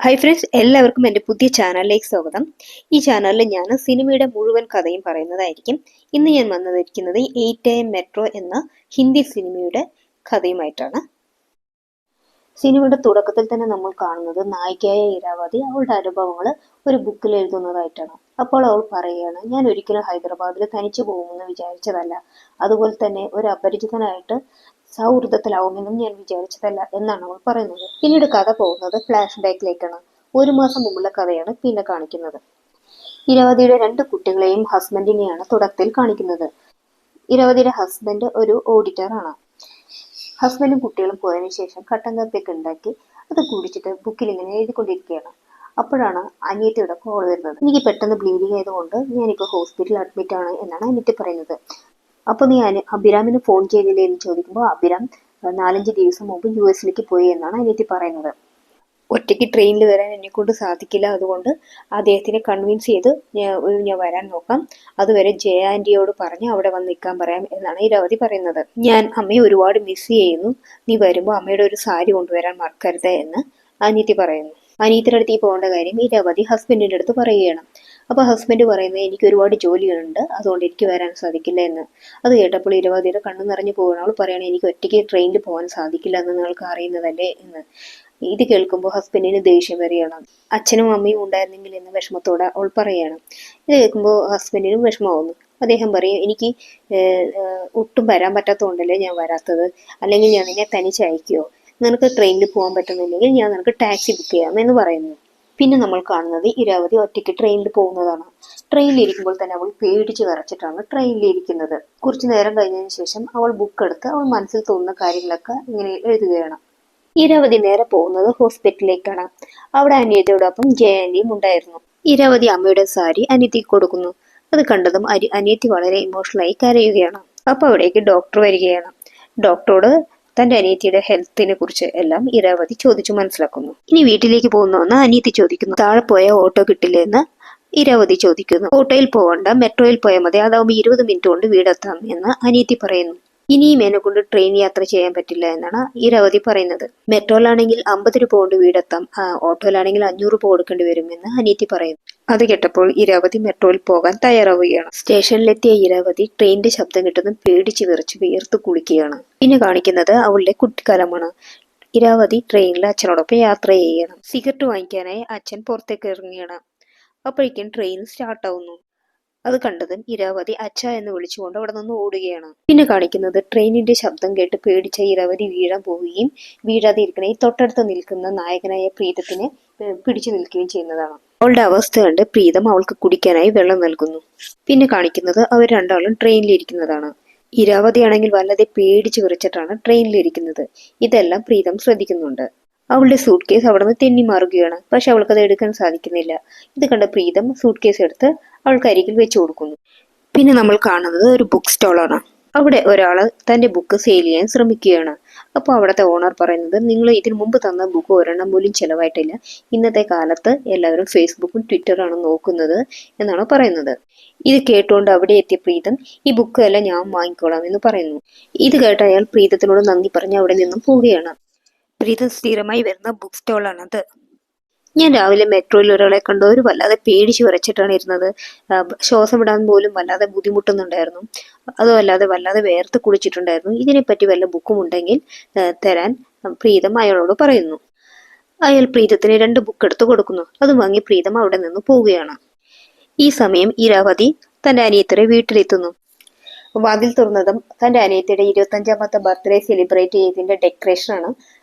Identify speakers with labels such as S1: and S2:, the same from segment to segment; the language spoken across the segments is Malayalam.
S1: ഹായ് ഫ്രണ്ട്സ്, എല്ലാവർക്കും എൻ്റെ പുതിയ ചാനലിലേക്ക് സ്വാഗതം. ഈ ചാനലിൽ ഞാൻ സിനിമയുടെ മുഴുവൻ കഥയും പറയുന്നതായിരിക്കും. ഇന്ന് ഞാൻ വന്നിരിക്കുന്നത് 8 AM മെട്രോ എന്ന ഹിന്ദി സിനിമയുടെ കഥയുമായിട്ടാണ്. സിനിമയുടെ തുടക്കത്തിൽ തന്നെ നമ്മൾ കാണുന്നത് നായികയായ ഇരാവതി അവളുടെ അനുഭവങ്ങൾ ഒരു ബുക്കിൽ എഴുതുന്നതായിട്ടാണ്. അപ്പോൾ അവൾ പറയുകയാണ്, ഞാൻ ഒരിക്കലും ഹൈദരാബാദിൽ തനിച്ചു പോകുമെന്ന് വിചാരിച്ചതല്ല. അതുപോലെ തന്നെ ഒരു അപരിചിതനായിട്ട് സൗഹൃദത്തിലാവുമെന്നും ഞാൻ വിചാരിച്ചതല്ല എന്നാണ് അവൾ പറയുന്നത്. പിന്നീട് കഥ പോകുന്നത് ഫ്ലാഷ് ബാക്കിലേക്കാണ്. 1 മാസം മുമ്പുള്ള കഥയാണ് പിന്നെ കാണിക്കുന്നത്. ഇരാവതിയുടെ 2 കുട്ടികളെയും ഹസ്ബൻഡിനെയാണ് തുടക്കത്തിൽ കാണിക്കുന്നത്. ഇരാവതിയുടെ ഹസ്ബൻഡ് ഒരു ഓഡിറ്ററാണ്. ഹസ്ബൻഡും കുട്ടികളും പോയതിനു ശേഷം കട്ടൻ കാപ്പിയൊക്കെ ഉണ്ടാക്കി അത് കുടിച്ചിട്ട് ബുക്കിൽ ഇങ്ങനെ എഴുതിക്കൊണ്ടിരിക്കുകയാണ്. അപ്പോഴാണ് അനിയത്തിയുടെ കോൾ വരുന്നത്. എനിക്ക് പെട്ടെന്ന് ബ്ലീഡിങ് ആയതുകൊണ്ട് ഞാനിപ്പോൾ ഹോസ്പിറ്റലിൽ അഡ്മിറ്റ് ആണ് എന്നാണ് അനിയത്തി പറയുന്നത്. അപ്പോൾ നീ അഭിരാമിന് ഫോൺ ചെയ്തില്ലേ എന്ന് ചോദിക്കുമ്പോൾ അഭിരാം 4-5 ദിവസം മുമ്പ് US പോയി എന്നാണ് അനിയത്തി പറയുന്നത്. ഒറ്റയ്ക്ക് ട്രെയിനിൽ വരാൻ എന്നെക്കൊണ്ട് സാധിക്കില്ല, അതുകൊണ്ട് അദ്ദേഹത്തിനെ കൺവിൻസ് ചെയ്ത് ഞാൻ വരാൻ നോക്കാം. അതുവരെ ജയ ആൻറ്റിയോട് പറഞ്ഞ് അവിടെ വന്ന് നിൽക്കാൻ പറയാം എന്നാണ് ഇരാവതി പറയുന്നത്. ഞാൻ അമ്മയെ ഒരുപാട് മിസ് ചെയ്യുന്നു, നീ വരുമ്പോൾ അമ്മയുടെ ഒരു സാരി കൊണ്ടുവരാൻ മറക്കരുത് എന്ന് അനിയത്തി പറയുന്നു. അനിയത്തിയുടെ അടുത്ത് പോകേണ്ട കാര്യം ഇരാവതി ഹസ്ബൻഡിൻ്റെ അടുത്ത് പറയുകയാണ്. അപ്പോൾ ഹസ്ബൻഡ് പറയുന്നത്, എനിക്ക് ഒരുപാട് ജോലിയുണ്ട്, അതുകൊണ്ട് എനിക്ക് വരാൻ സാധിക്കില്ല എന്ന്. അത് കേട്ടപ്പോൾ ഇരാവതിയുടെ കണ്ണ് നിറഞ്ഞു പോകണം. അവൾ പറയണേ, എനിക്ക് ഒറ്റയ്ക്ക് ട്രെയിനിൽ പോകാൻ സാധിക്കില്ല എന്ന് നിങ്ങൾക്ക് അറിയുന്നതല്ലേ എന്ന്. ഇത് കേൾക്കുമ്പോൾ ഹസ്ബൻഡിന് ദേഷ്യം വരികയാണ്. അച്ഛനും അമ്മയും ഉണ്ടായിരുന്നെങ്കിൽ എന്ന വിഷമത്തോടെ അവൾ പറയുകയാണ്. ഇത് കേൾക്കുമ്പോൾ ഹസ്ബൻഡിനും വിഷമമാവുന്നു. അദ്ദേഹം പറയും, എനിക്ക് ഒട്ടും വരാൻ പറ്റാത്തതുകൊണ്ടല്ലേ ഞാൻ വരാത്തത്, അല്ലെങ്കിൽ ഞാൻ നിന്നെ തനിച്ചയക്കുമോ, നിനക്ക് ട്രെയിനിൽ പോകാൻ പറ്റുന്നില്ലെങ്കിൽ ഞാൻ നിനക്ക് ടാക്സി ബുക്ക് ചെയ്യാം എന്ന് പറയുന്നു. പിന്നെ നമ്മൾ കാണുന്നത് ഇരാവതി ഒറ്റയ്ക്ക് ട്രെയിനിൽ പോകുന്നതാണ്. ട്രെയിനിലിരിക്കുമ്പോൾ തന്നെ അവൾ പേടിച്ച് വിറച്ചിട്ടാണ് ട്രെയിനിലിരിക്കുന്നത്. കുറച്ചു നേരം കഴിഞ്ഞതിന് ശേഷം അവൾ ബുക്ക് എടുത്ത് അവൾ മനസ്സിൽ തോന്നുന്ന കാര്യങ്ങളൊക്കെ ഇങ്ങനെ എഴുതുകയാണ്. ഇരാവതി നേരെ പോകുന്നത് ഹോസ്പിറ്റലിലേക്കാണ്. അവിടെ അനിയത്തിയോടൊപ്പം ജയന്തിയും ഉണ്ടായിരുന്നു. ഇരാവതി അമ്മയുടെ സാരി അനിയത്തിക്ക് കൊടുക്കുന്നു. അത് കണ്ടതും അനിയത്തി വളരെ ഇമോഷണലായി കരയുകയാണ്. അപ്പൊ അവിടേക്ക് ഡോക്ടർ വരികയാണ്. ഡോക്ടറോട് തന്റെ അനിയത്തിയുടെ ഹെൽത്തിനെ കുറിച്ച് എല്ലാം ഇരാവതി ചോദിച്ചു മനസ്സിലാക്കുന്നു. ഇനി വീട്ടിലേക്ക് പോകുന്നുവെന്ന് അനിയത്തി ചോദിക്കുന്നു. താഴെ പോയ ഓട്ടോ കിട്ടില്ലേ എന്ന് ഇരാവതി ചോദിക്കുന്നു. ഓട്ടോയിൽ പോകണ്ട, മെട്രോയിൽ പോയാൽ മതി, അതാവുമ്പോൾ 20 മിനിറ്റ് കൊണ്ട് വീടെത്താം എന്ന് അനിയത്തി പറയുന്നു. ഇനിയും എന്നെ കൊണ്ട് ട്രെയിൻ യാത്ര ചെയ്യാൻ പറ്റില്ല എന്നാണ് ഇരാവതി പറയുന്നത്. മെട്രോയിലാണെങ്കിൽ 50 രൂപ കൊണ്ട് വീടെത്താം, ഓട്ടോയിലാണെങ്കിൽ 500 രൂപ കൊടുക്കേണ്ടി വരുമെന്ന് അനിയത്തി പറയുന്നു. അത് കേട്ടപ്പോൾ ഇരാവതി മെട്രോയിൽ പോകാൻ തയ്യാറാവുകയാണ്. സ്റ്റേഷനിലെത്തിയ ഇരാവതി ട്രെയിനിന്റെ ശബ്ദം കിട്ടുന്നതും പേടിച്ച് വിറച്ച് വിയർത്ത് കുളിക്കുകയാണ്. പിന്നെ കാണിക്കുന്നത് അവളുടെ കുട്ടിക്കാലമാണ്. ഇരാവതി ട്രെയിനിൽ അച്ഛനോടൊപ്പം യാത്ര ചെയ്യണം. സിഗരറ്റ് വാങ്ങിക്കാനായി അച്ഛൻ പുറത്തേക്ക് ഇറങ്ങുകയാണ്. അപ്പോഴേക്കും ട്രെയിൻ സ്റ്റാർട്ടാവുന്നു. അത് കണ്ടതും ഇരാവതി അച്ഛ എന്ന് വിളിച്ചുകൊണ്ട് അവിടെ നിന്ന് ഓടുകയാണ്. പിന്നെ കാണിക്കുന്നത് ട്രെയിനിന്റെ ശബ്ദം കേട്ട് പേടിച്ച ഇരാവതി വീഴാൻ പോവുകയും വീഴാതെ ഇരിക്കണേ തൊട്ടടുത്ത് നിൽക്കുന്ന നായകനായ പ്രീതത്തിനെ പിടിച്ചു നിൽക്കുകയും ചെയ്യുന്നതാണ്. അവളുടെ അവസ്ഥ കണ്ട് പ്രീതം അവൾക്ക് കുടിക്കാനായി വെള്ളം നൽകുന്നു. പിന്നെ കാണിക്കുന്നത് അവർ രണ്ടാളും ട്രെയിനിലിരിക്കുന്നതാണ്. ഇരാവതി ആണെങ്കിൽ വല്ലാതെ പേടിച്ചു വിറച്ചിട്ടാണ് ട്രെയിനിലിരിക്കുന്നത്. ഇതെല്ലാം പ്രീതം ശ്രദ്ധിക്കുന്നുണ്ട്. അവളുടെ സൂട്ട് കേസ് അവിടെ നിന്ന് തെന്നി മാറുകയാണ്. പക്ഷെ അവൾക്കത് എടുക്കാൻ സാധിക്കുന്നില്ല. ഇത് കണ്ട പ്രീതം സൂട്ട് കേസ് എടുത്ത് അവൾക്ക് അരികിൽ വെച്ചു കൊടുക്കുന്നു. പിന്നെ നമ്മൾ കാണുന്നത് ഒരു ബുക്ക് സ്റ്റോളാണ്. അവിടെ ഒരാൾ തന്റെ ബുക്ക് സെയിൽ ചെയ്യാൻ ശ്രമിക്കുകയാണ്. അപ്പോൾ അവിടുത്തെ ഓണർ പറയുന്നത്, നിങ്ങൾ ഇതിനു മുമ്പ് തന്ന ബുക്ക് ഒരെണ്ണം പോലും ചിലവായിട്ടില്ല, ഇന്നത്തെ കാലത്ത് എല്ലാവരും ഫേസ്ബുക്കും ട്വിറ്ററാണ് നോക്കുന്നത് എന്നാണ് പറയുന്നത്. ഇത് കേട്ടുകൊണ്ട് അവിടെ എത്തിയ പ്രീതം, ഈ ബുക്ക് എല്ലാം ഞാൻ വാങ്ങിക്കോളാം എന്ന് പറയുന്നു. ഇത് കേട്ട അയാൾ പ്രീതത്തിനോട് നന്ദി പറഞ്ഞ് അവിടെ നിന്നും പോവുകയാണ്. പ്രീതം സ്ഥിരമായി വരുന്ന ബുക്ക് സ്റ്റോളാണത്. ഞാൻ രാവിലെ മെട്രോയിൽ ഒരാളെ കണ്ടു, ഒരു വല്ലാതെ പേടിച്ച് വിറച്ചിട്ടാണ് ഇരുന്നത്. ശ്വാസം വിടാൻ പോലും വല്ലാതെ ബുദ്ധിമുട്ടുന്നുണ്ടായിരുന്നു. അതുമല്ലാതെ വല്ലാതെ വേർത്ത് കുളിച്ചിട്ടുണ്ടായിരുന്നു. ഇതിനെപ്പറ്റി വല്ല ബുക്കും ഉണ്ടെങ്കിൽ തരാൻ പ്രീതം അയാളോട് പറയുന്നു. അയാൾ പ്രീതത്തിന് 2 ബുക്ക് എടുത്ത് കൊടുക്കുന്നു. അത് വാങ്ങി പ്രീതം അവിടെ നിന്ന് പോവുകയാണ്. ഈ സമയം ഇരാവതി തന്റെ അനിയത്തിയുടെ വീട്ടിലെത്തുന്നു. വാതിൽ തുറന്നതും തന്റെ അനിയത്തിയുടെ 25ാമത്തെ ബർത്ത്ഡേ സെലിബ്രേറ്റ് ചെയ്തതിന്റെ ഡെക്കറേഷനാണ്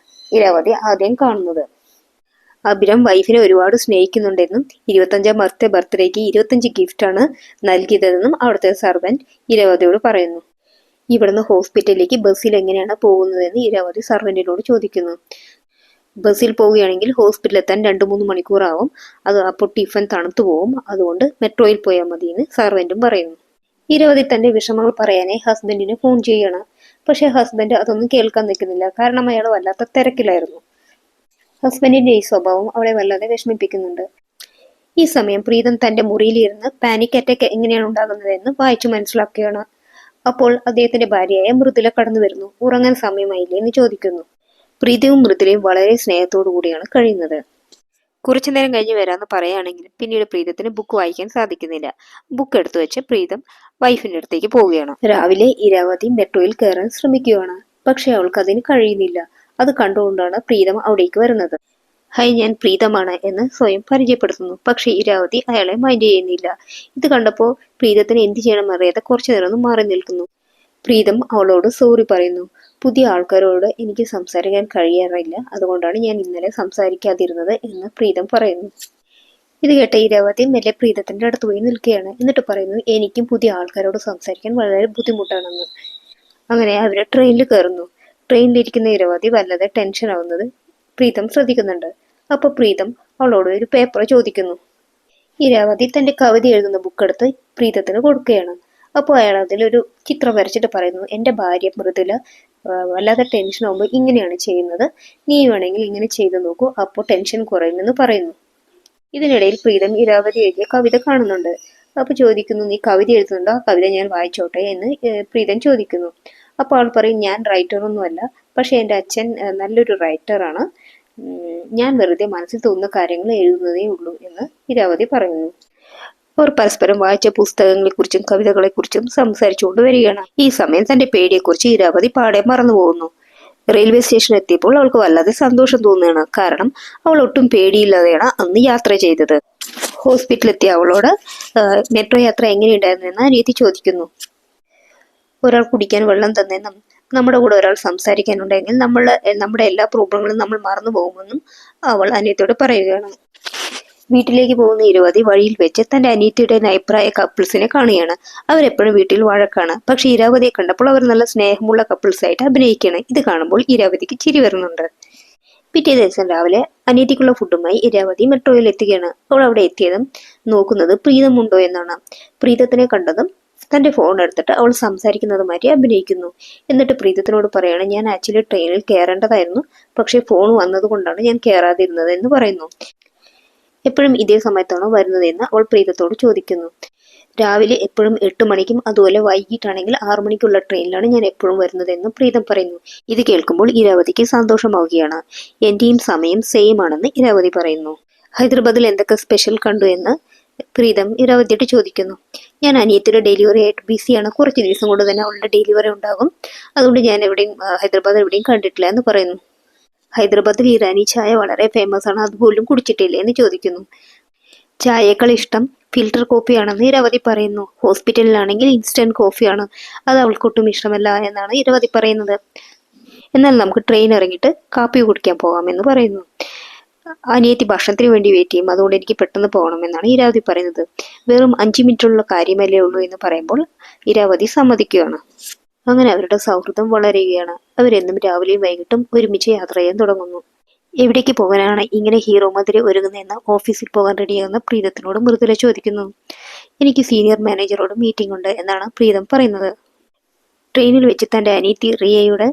S1: ഇരാവതി ആദ്യം കാണുന്നത്. അഭിരാം വൈഫിനെ ഒരുപാട് സ്നേഹിക്കുന്നുണ്ടെന്നും 25ാം ബർത്ത്ഡേക്ക് 25 ഗിഫ്റ്റാണ് നൽകിയതെന്നും അവിടുത്തെ സർവന്റ് ഇരാവതിയോട് പറയുന്നു. ഇവിടുന്ന് ഹോസ്പിറ്റലിലേക്ക് ബസ്സിൽ എങ്ങനെയാണ് പോകുന്നതെന്ന് ഇരാവതി സർവന്റിനോട് ചോദിക്കുന്നു. ബസ്സിൽ പോവുകയാണെങ്കിൽ ഹോസ്പിറ്റലിൽ എത്താൻ 2-3 മണിക്കൂറാവും, അപ്പോൾ ടിഫൻ തണുത്തു പോവും, അതുകൊണ്ട് മെട്രോയിൽ പോയാൽ മതി എന്ന് സർവന്റും പറയുന്നു. ഇരാവതി തന്റെ വിഷമങ്ങൾ പറയാനായി ഹസ്ബൻഡിന് ഫോൺ ചെയ്യണം. പക്ഷെ ഹസ്ബൻഡ് അതൊന്നും കേൾക്കാൻ നിൽക്കുന്നില്ല, കാരണം അയാൾ വല്ലാത്ത തിരക്കിലായിരുന്നു. ഹസ്ബൻഡിന്റെ ഈ സ്വഭാവം അവളെ വല്ലാതെ വിഷമിപ്പിക്കുന്നുണ്ട്. ഈ സമയം പ്രീതം തന്റെ മുറിയിലിരുന്ന് പാനിക് അറ്റാക്ക് എങ്ങനെയാണ് ഉണ്ടാകുന്നതെന്ന് വായിച്ചു മനസ്സിലാക്കുകയാണ്. അപ്പോൾ അദ്ദേഹത്തിന്റെ ഭാര്യയായ മൃദുല കടന്നു വരുന്നു. ഉറങ്ങാൻ സമയമായില്ലേ എന്ന് ചോദിക്കുന്നു. പ്രീതയും മൃദുലയും വളരെ സ്നേഹത്തോടു കൂടിയാണ് കഴിയുന്നത്. കുറച്ചു നേരം കഴിഞ്ഞ് വരാമെന്ന് പറയുകയാണെങ്കിലും പിന്നീട് പ്രീതത്തിന് ബുക്ക് വായിക്കാൻ സാധിക്കുന്നില്ല. ബുക്ക് എടുത്തു വെച്ച് പ്രീതം വൈഫിന്റെ അടുത്തേക്ക് പോവുകയാണ്. രാവിലെ ഇരാവതി മെട്രോയിൽ കയറാൻ ശ്രമിക്കുകയാണ്. പക്ഷെ അവൾക്ക് അതിന് കഴിയുന്നില്ല. അത് കണ്ടുകൊണ്ടാണ് പ്രീതം അവിടേക്ക് വരുന്നത്. ഹൈ, ഞാൻ പ്രീതമാണ് എന്ന് സ്വയം പരിചയപ്പെടുത്തുന്നു. പക്ഷെ ഇരാവതി അയാളെ മൈൻഡ് ചെയ്യുന്നില്ല. ഇത് കണ്ടപ്പോൾ പ്രീതത്തിന് എന്ത് ചെയ്യണം അറിയാതെ കുറച്ചു നേരം ഒന്ന് മാറി നിൽക്കുന്നു. പ്രീതം അവളോട് സോറി പറയുന്നു. പുതിയ ആൾക്കാരോട് എനിക്ക് സംസാരിക്കാൻ കഴിയാറില്ല, അതുകൊണ്ടാണ് ഞാൻ ഇന്നലെ സംസാരിക്കാതിരുന്നത് എന്ന് പ്രീതം പറയുന്നു. ഇത് കേട്ട ഇരാവതി മെല്ലെ പ്രീതത്തിന്റെ അടുത്ത് പോയി നിൽക്കുകയാണ്. എന്നിട്ട് പറയുന്നു, എനിക്കും പുതിയ ആൾക്കാരോട് സംസാരിക്കാൻ വളരെ ബുദ്ധിമുട്ടാണെന്ന്. അങ്ങനെ അവര് ട്രെയിനിൽ കയറുന്നു. ട്രെയിനിലിരിക്കുന്ന ഇരാവതി വല്ലാതെ ടെൻഷൻ ആവുന്നത് പ്രീതം ശ്രദ്ധിക്കുന്നുണ്ട്. അപ്പൊ പ്രീതം അവളോട് ഒരു പേപ്പർ ചോദിക്കുന്നു. ഇരാവതി തന്റെ കവിത എഴുതുന്ന ബുക്ക് എടുത്ത് പ്രീതത്തിന് കൊടുക്കുകയാണ്. അപ്പോൾ അയാൾ അതിലൊരു ചിത്രം വരച്ചിട്ട് പറയുന്നു, എൻ്റെ ഭാര്യ മൃദുല വല്ലാതെ ടെൻഷൻ ആകുമ്പോൾ ഇങ്ങനെയാണ് ചെയ്യുന്നത്, നീ വേണമെങ്കിൽ ഇങ്ങനെ ചെയ്തു നോക്കൂ, അപ്പോൾ ടെൻഷൻ കുറയുമെന്ന് പറയുന്നു. ഇതിനിടയിൽ പ്രീതം ഇരാവതി എഴുതിയ കവിത കാണുന്നുണ്ട്. അപ്പൊ ചോദിക്കുന്നു, നീ കവിത എഴുതുന്നുണ്ടോ, ആ കവിത ഞാൻ വായിച്ചോട്ടെ എന്ന് പ്രീതം ചോദിക്കുന്നു. അപ്പോൾ ആൾ പറയും, ഞാൻ റൈറ്ററൊന്നുമല്ല, പക്ഷെ എൻ്റെ അച്ഛൻ നല്ലൊരു റൈറ്ററാണ്, ഞാൻ വെറുതെ മനസ്സിൽ തോന്നുന്ന കാര്യങ്ങൾ എഴുതുന്നതേ ഉള്ളൂ എന്ന് ഇരാവതി പറയുന്നു. അവർ പരസ്പരം വായിച്ച പുസ്തകങ്ങളെക്കുറിച്ചും കവിതകളെക്കുറിച്ചും സംസാരിച്ചുകൊണ്ട് വരികയാണ്. ഈ സമയം തന്റെ പേടിയെക്കുറിച്ച് ഇരാവതി പാടെ മറന്നുപോകുന്നു. റെയിൽവേ സ്റ്റേഷൻ എത്തിയപ്പോൾ അവൾക്ക് വല്ലാതെ സന്തോഷം തോന്നുകയാണ്. കാരണം അവൾ ഒട്ടും പേടിയില്ലാതെയാണ് അന്ന് യാത്ര ചെയ്തത്. ഹോസ്പിറ്റലിലെത്തിയ അവളോട് മെട്രോ യാത്ര എങ്ങനെയുണ്ടായിരുന്നു എന്ന് അനിയത്തി ചോദിക്കുന്നു. ഒരാൾ കുടിക്കാൻ വെള്ളം തന്നെന്നും നമ്മുടെ കൂടെ ഒരാൾ സംസാരിക്കാനുണ്ടെങ്കിൽ നമ്മുടെ എല്ലാ പ്രോബ്ലങ്ങളും നമ്മൾ മറന്നു പോകുമെന്നും അവൾ അനിയത്തിയോട് പറയുകയാണ്. വീട്ടിലേക്ക് പോകുന്ന ഇരാവതി വഴിയിൽ വെച്ച് തന്റെ അനിയത്തിയുടെ അഭിപ്രായ കപ്പിൾസിനെ കാണുകയാണ്. അവരെപ്പോഴും വീട്ടിൽ വഴക്കാണ്. പക്ഷെ ഇരാവതിയെ കണ്ടപ്പോൾ അവർ നല്ല സ്നേഹമുള്ള കപ്പിൾസ് ആയിട്ട് അഭിനയിക്കുകയാണ്. ഇത് കാണുമ്പോൾ ഇരാവതിക്ക് ചിരി വരുന്നുണ്ട്. പിറ്റേ ദിവസം രാവിലെ അനിയത്തിക്കുള്ള ഫുഡുമായി ഇരാവതി മെട്രോയിൽ എത്തുകയാണ്. അവൾ അവിടെ എത്തിയതും നോക്കുന്നത് പ്രീതമുണ്ടോ എന്നാണ്. പ്രീതത്തിനെ കണ്ടതും തന്റെ ഫോൺ എടുത്തിട്ട് അവൾ സംസാരിക്കുന്നത് മാറ്റി അഭിനയിക്കുന്നു. എന്നിട്ട് പ്രീതത്തിനോട് പറയാണ്, ഞാൻ ആക്ച്വലി ട്രെയിനിൽ കയറേണ്ടതായിരുന്നു, പക്ഷെ ഫോൺ വന്നതുകൊണ്ടാണ് ഞാൻ കയറാതിരുന്നത് എന്ന് പറയുന്നു. എപ്പോഴും ഇതേ സമയത്താണോ വരുന്നത് എന്ന് അവൾ പ്രീതത്തോട് ചോദിക്കുന്നു. രാവിലെ എപ്പോഴും 8 മണിക്കും അതുപോലെ വൈകിട്ടാണെങ്കിൽ 6 മണിക്കുള്ള ട്രെയിനിലാണ് ഞാൻ എപ്പോഴും വരുന്നതെന്ന് പ്രീതം പറയുന്നു. ഇത് കേൾക്കുമ്പോൾ ഇരാവതിക്ക് സന്തോഷമാവുകയാണ്. എന്റെയും സമയം സെയിം ആണെന്ന് ഇരാവതി പറയുന്നു. ഹൈദരാബാദിൽ എന്തൊക്കെ സ്പെഷ്യൽ കണ്ടു എന്ന് പ്രീതം ഇരാവതിയോട് ചോദിക്കുന്നു. ഞാൻ അനിയത്തിയുടെ ഡെലിവറി ആയിട്ട് ബിസിയാണ്, കുറച്ച് ദിവസം കൊണ്ട് തന്നെ അവളുടെ ഡെലിവറി ഉണ്ടാകും, അതുകൊണ്ട് ഞാൻ ഹൈദരാബാദ് എവിടെയും കണ്ടിട്ടില്ല എന്ന് പറയുന്നു. ഹൈദരാബാദിൽ ഇറാനി ചായ വളരെ ഫേമസ് ആണ്, അതുപോലും കുടിച്ചിട്ടില്ലേ എന്ന് ചോദിക്കുന്നു. ചായയേക്കാൾ ഇഷ്ടം ഫിൽറ്റർ കോഫിയാണെന്ന് ഇരാവതി പറയുന്നു. ഹോസ്പിറ്റലിലാണെങ്കിൽ ഇൻസ്റ്റന്റ് കോഫിയാണ്, അത് അവൾക്കൊട്ടും ഇഷ്ടമല്ല എന്നാണ് ഇരാവതി പറയുന്നത്. എന്നാൽ നമുക്ക് ട്രെയിൻ ഇറങ്ങിയിട്ട് കാപ്പി കുടിക്കാൻ പോകാമെന്ന് പറയുന്നു. അനിയത്തി ഭക്ഷണത്തിന് വേണ്ടി വെയിറ്റ് ചെയ്യും, അതുകൊണ്ട് എനിക്ക് പെട്ടെന്ന് പോകണമെന്നാണ് ഇരാവതി പറയുന്നത്. വെറും 5 മിനിറ്റുള്ള കാര്യമല്ലേ ഉള്ളൂ എന്ന് പറയുമ്പോൾ ഇരാവതി സമ്മതിക്കുകയാണ്. അങ്ങനെ അവരുടെ സൗഹൃദം വളരുകയാണ്. അവരെന്നും രാവിലെയും വൈകിട്ടും ഒരുമിച്ച് യാത്ര ചെയ്യാൻ തുടങ്ങുന്നു. എവിടേക്ക് പോകാനാണ് ഇങ്ങനെ ഹീറോ മാതിരി ഒരുങ്ങുന്നതെന്ന് ഓഫീസിൽ പോകാൻ റെഡിയാകുന്ന പ്രീതത്തിനോട് മൃദുല ചോദിക്കുന്നു. എനിക്ക് സീനിയർ മാനേജറോട് മീറ്റിംഗ് ഉണ്ട് എന്നാണ് പ്രീതം പറയുന്നത്. ട്രെയിനിൽ വെച്ച് തന്റെ അനിയത്തി റിയയുടെ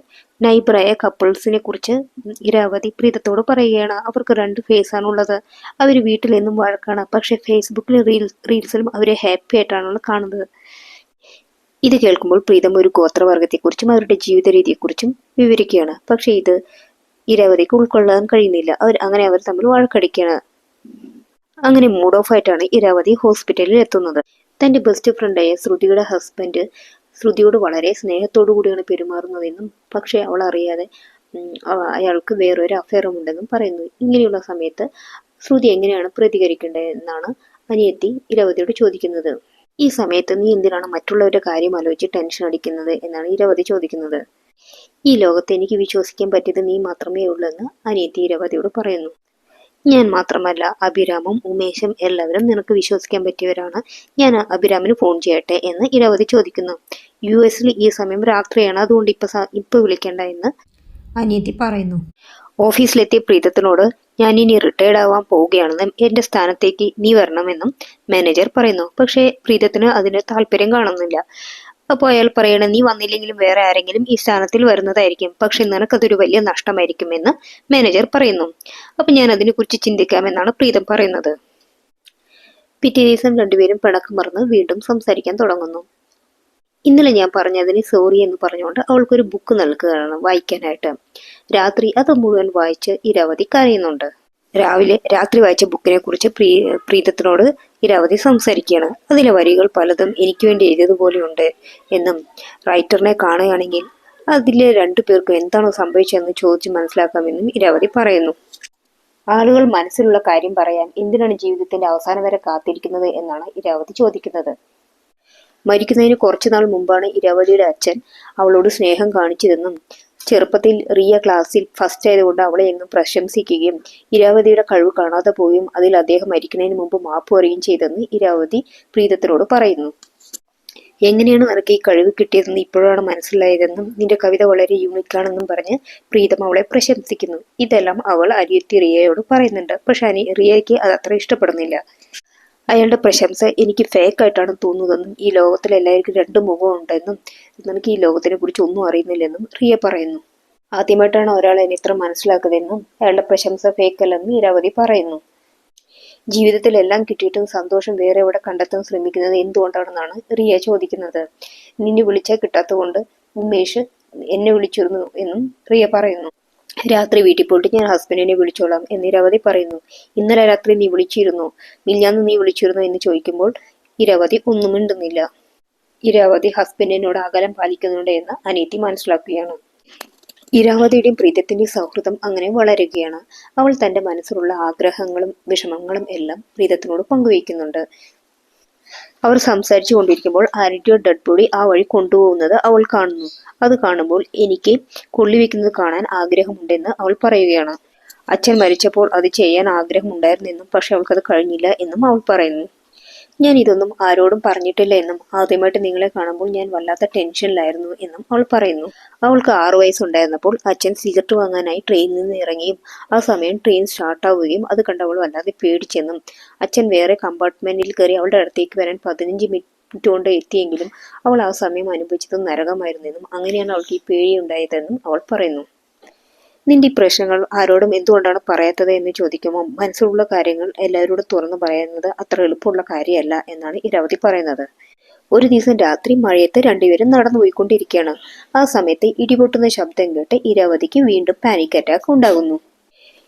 S1: നൈബറായ കപ്പിൾസിനെ കുറിച്ച് ഇരാവതി പ്രീതത്തോട് പറയുകയാണ്. അവർക്ക് 2 ഫേസാണുള്ളത്. അവർ വീട്ടിൽ നിന്നും വഴക്കാണ്, പക്ഷെ ഫേസ്ബുക്കിലും റീൽസിലും അവരെ ഹാപ്പി ആയിട്ടാണ് കാണുന്നത്. ഇത് കേൾക്കുമ്പോൾ പ്രീതം ഒരു ഗോത്രവർഗത്തെക്കുറിച്ചും അവരുടെ ജീവിത രീതിയെക്കുറിച്ചും വിവരിക്കുകയാണ്. പക്ഷെ ഇത് ഇരാവതിക്ക് ഉൾക്കൊള്ളാൻ കഴിയുന്നില്ല. അവർ തമ്മിൽ വഴക്കടിക്കുകയാണ്. അങ്ങനെ മൂഡ് ഓഫ് ആയിട്ടാണ് ഇരാവതി ഹോസ്പിറ്റലിൽ എത്തുന്നത്. തന്റെ ബെസ്റ്റ് ഫ്രണ്ടായ ശ്രുതിയുടെ ഹസ്ബൻഡ് ശ്രുതിയോട് വളരെ സ്നേഹത്തോടു കൂടിയാണ് പെരുമാറുന്നതെന്നും പക്ഷെ അവൾ അറിയാതെ അയാൾക്ക് വേറൊരു അഫെയറും ഉണ്ടെന്നും പറയുന്നു. ഇങ്ങനെയുള്ള സമയത്ത് ശ്രുതി എങ്ങനെയാണ് പ്രതികരിക്കേണ്ടതെന്നാണ് അനിയത്തി ഇരാവതിയോട് ചോദിക്കുന്നത്. ഈ സമയത്ത് നീ എന്തിനാണ് മറ്റുള്ളവരുടെ കാര്യം ആലോചിച്ച് ടെൻഷൻ അടിക്കുന്നത് എന്നാണ് ഇരാവതി ചോദിക്കുന്നത്. ഈ ലോകത്ത് എനിക്ക് വിശ്വസിക്കാൻ പറ്റിയത് നീ മാത്രമേ ഉള്ളൂ എന്ന് അനിയത്തി ഇരാവതിയോട് പറയുന്നു. ഞാൻ മാത്രമല്ല, അഭിരാമും ഉമേഷും എല്ലാവരും നിനക്ക് വിശ്വസിക്കാൻ പറ്റിയവരാണ്. ഞാൻ അഭിരാമിന് ഫോൺ ചെയ്യട്ടെ എന്ന് ഇരാവതി ചോദിക്കുന്നു. US ഈ സമയം രാത്രിയാണ്, അതുകൊണ്ട് ഇപ്പൊ വിളിക്കേണ്ട എന്ന് അനിയത്തി പറയുന്നു. ഓഫീസിലെത്തിയ പ്രീതത്തിനോട് ഞാൻ ഇനി റിട്ടയർഡ് ആവാൻ പോവുകയാണെന്നും എന്റെ സ്ഥാനത്തേക്ക് നീ വരണമെന്നും മാനേജർ പറയുന്നു. പക്ഷേ പ്രീതത്തിന് അതിന് താല്പര്യം കാണുന്നില്ല. അപ്പോൾ അയാൾ പറയണ, നീ വന്നില്ലെങ്കിലും വേറെ ആരെങ്കിലും ഈ സ്ഥാനത്തിൽ വരുന്നതായിരിക്കും, പക്ഷെ നിനക്കതൊരു വലിയ നഷ്ടമായിരിക്കും എന്ന് മാനേജർ പറയുന്നു. അപ്പൊ ഞാൻ അതിനെക്കുറിച്ച് ചിന്തിക്കാമെന്നാണ് പ്രീതം പറയുന്നത്. പിറ്റേ ദിവസം രണ്ടുപേരും പിണക്കം മറന്ന് വീണ്ടും സംസാരിക്കാൻ തുടങ്ങുന്നു. ഇന്നലെ ഞാൻ പറഞ്ഞതിന് സോറി എന്ന് പറഞ്ഞുകൊണ്ട് അവൾക്കൊരു ബുക്ക് നൽകുകയാണ് വായിക്കാനായിട്ട്. രാത്രി അത് മുഴുവൻ വായിച്ച് ഇരാവതി കരയുന്നുണ്ട്. രാത്രി വായിച്ച ബുക്കിനെ കുറിച്ച് പ്രീതത്തിനോട് ഇരാവതി സംസാരിക്കുകയാണ്. അതിലെ വരികൾ പലതും എനിക്ക് വേണ്ടി എഴുതിയതുപോലെയുണ്ട് എന്നും റൈറ്ററിനെ കാണുകയാണെങ്കിൽ അതിലെ രണ്ടു പേർക്കും എന്താണോ സംഭവിച്ചതെന്ന് ചോദിച്ച് മനസ്സിലാക്കാമെന്നും ഇരാവതി പറയുന്നു. ആളുകൾ മനസ്സിലുള്ള കാര്യം പറയാൻ എന്തിനാണ് ജീവിതത്തിന്റെ അവസാനം വരെ കാത്തിരിക്കുന്നത് എന്നാണ് ഇരാവതി ചോദിക്കുന്നത്. മരിക്കുന്നതിന് കുറച്ചുനാൾ മുമ്പാണ് ഇരാവതിയുടെ അച്ഛൻ അവളോട് സ്നേഹം കാണിച്ചതെന്നും ചെറുപ്പത്തിൽ റിയ ക്ലാസ്സിൽ ഫസ്റ്റ് ആയതുകൊണ്ട് അവളെ എങ്ങും പ്രശംസിക്കുകയും ഇരാവതിയുടെ കഴിവ് കാണാതെ പോവുകയും അതിൽ അദ്ദേഹം മരിക്കുന്നതിന് മുമ്പ് മാപ്പ് പറയുകയും ചെയ്തെന്ന് ഇരാവതി പ്രീതത്തിനോട് പറയുന്നു. എങ്ങനെയാണ് നിനക്ക് ഈ കഴിവ് കിട്ടിയതെന്ന് ഇപ്പോഴാണ് മനസ്സിലായതെന്നും നിന്റെ കവിത വളരെ യൂണിക്കാണെന്നും പറഞ്ഞ് പ്രീതം അവളെ പ്രശംസിക്കുന്നു. ഇതെല്ലാം അവൾ അനിയത്തി റിയയോട് പറയുന്നുണ്ട്. പക്ഷെ റിയയ്ക്ക് അത് അത്ര ഇഷ്ടപ്പെടുന്നില്ല. അയാളുടെ പ്രശംസ എനിക്ക് ഫേക്ക് ആയിട്ടാണ് തോന്നുന്നതെന്നും ഈ ലോകത്തിൽ എല്ലാവർക്കും രണ്ട് മുഖമുണ്ടെന്നും നിനക്ക് ഈ ലോകത്തിനെ കുറിച്ച് ഒന്നും അറിയുന്നില്ലെന്നും റിയ പറയുന്നു. ആദ്യമായിട്ടാണ് ഒരാൾ എന്നെ ഇത്ര മനസ്സിലാക്കുന്നതെന്നും അയാളുടെ പ്രശംസ ഫേക്ക് അല്ലെന്നും ഇരാവതി പറയുന്നു. ജീവിതത്തിൽ എല്ലാം കിട്ടിയിട്ടും സന്തോഷം വേറെ എവിടെ കണ്ടെത്താൻ ശ്രമിക്കുന്നത് എന്തുകൊണ്ടാണെന്നാണ് റിയ ചോദിക്കുന്നത്. നിന്നെ വിളിച്ചാൽ കിട്ടാത്തതുകൊണ്ട് ഉമേഷ് എന്നെ വിളിച്ചിരുന്നു എന്നും റിയ പറയുന്നു. രാത്രി വീട്ടിൽ പോയിട്ട് ഞാൻ ഹസ്ബൻഡിനെ വിളിച്ചോളാം എന്ന് ഇരാവതി പറയുന്നു. ഇന്നലെ രാത്രി നീ വിളിച്ചിരുന്നു, മില്ലാന്ന് നീ വിളിച്ചിരുന്നു എന്ന് ചോദിക്കുമ്പോൾ ഇരാവതി ഒന്നും മിണ്ടുന്നില്ല. ഇരാവതി ഹസ്ബൻഡിനോട് അകലം പാലിക്കുന്നുണ്ട് എന്ന് അനിയത്തി മനസ്സിലാക്കുകയാണ്. ഇരാവതിയുടെയും പ്രീതത്തിന്റെയും സൗഹൃദം അങ്ങനെ വളരുകയാണ്. അവൾ തന്റെ മനസ്സിലുള്ള ആഗ്രഹങ്ങളും വിഷമങ്ങളും എല്ലാം പ്രീതത്തിനോട് പങ്കുവയ്ക്കുന്നുണ്ട്. അവർ സംസാരിച്ചു കൊണ്ടിരിക്കുമ്പോൾ ആരുടെയോ ഡെഡ് ബോഡി ആ വഴി കൊണ്ടുപോകുന്നത് അവൾ കാണുന്നു. അത് കാണുമ്പോൾ എനിക്ക് കൊള്ളിവെക്കുന്നത് കാണാൻ ആഗ്രഹമുണ്ടെന്ന് അവൾ പറയുകയാണ്. അച്ഛൻ മരിച്ചപ്പോൾ അത് ചെയ്യാൻ ആഗ്രഹമുണ്ടായിരുന്നെന്നും പക്ഷെ അവൾക്കത് കഴിഞ്ഞില്ല എന്നും അവൾ പറയുന്നു. ഞാൻ ഇതൊന്നും ആരോടും പറഞ്ഞിട്ടില്ല എന്നും ആദ്യമായിട്ട് നിങ്ങളെ കാണുമ്പോൾ ഞാൻ വല്ലാത്ത ടെൻഷനിലായിരുന്നു എന്നും അവൾ പറയുന്നു. അവൾക്ക് 6 വയസ്സുണ്ടായിരുന്നപ്പോൾ അച്ഛൻ സിഗരറ്റ് വാങ്ങാനായി ട്രെയിനിൽ നിന്ന് ഇറങ്ങിയും ആ സമയം ട്രെയിൻ സ്റ്റാർട്ടാവുകയും അത് കണ്ട് അവൾ വല്ലാതെ പേടിച്ചെന്നും അച്ഛൻ വേറെ കമ്പാർട്ട്മെന്റിൽ കയറി അവളുടെ അടുത്തേക്ക് വരാൻ 15 മിനിറ്റ് കൊണ്ട് എത്തിയെങ്കിലും അവൾ ആ സമയം അനുഭവിച്ചത് നരകമായിരുന്നെന്നും അങ്ങനെയാണ് അവൾക്ക് ഈ പേടിയുണ്ടായതെന്നും അവൾ പറയുന്നു. നിന്റെ ഈ പ്രശ്നങ്ങൾ ആരോടും എന്തുകൊണ്ടാണ് പറയാത്തത് എന്ന് ചോദിക്കുമ്പോൾ മനസ്സിലുള്ള കാര്യങ്ങൾ എല്ലാവരോടും തുറന്നു പറയുന്നത് അത്ര എളുപ്പമുള്ള കാര്യമല്ല എന്നാണ് ഇരാവതി പറയുന്നത്. ഒരു ദിവസം രാത്രി മഴയത്ത് രണ്ടുപേരും നടന്നു പോയിക്കൊണ്ടിരിക്കുകയാണ്. ആ സമയത്ത് ഇടിപൊട്ടുന്ന ശബ്ദം കേട്ട് ഇരാവതിക്ക് വീണ്ടും പാനിക് അറ്റാക്ക് ഉണ്ടാകുന്നു.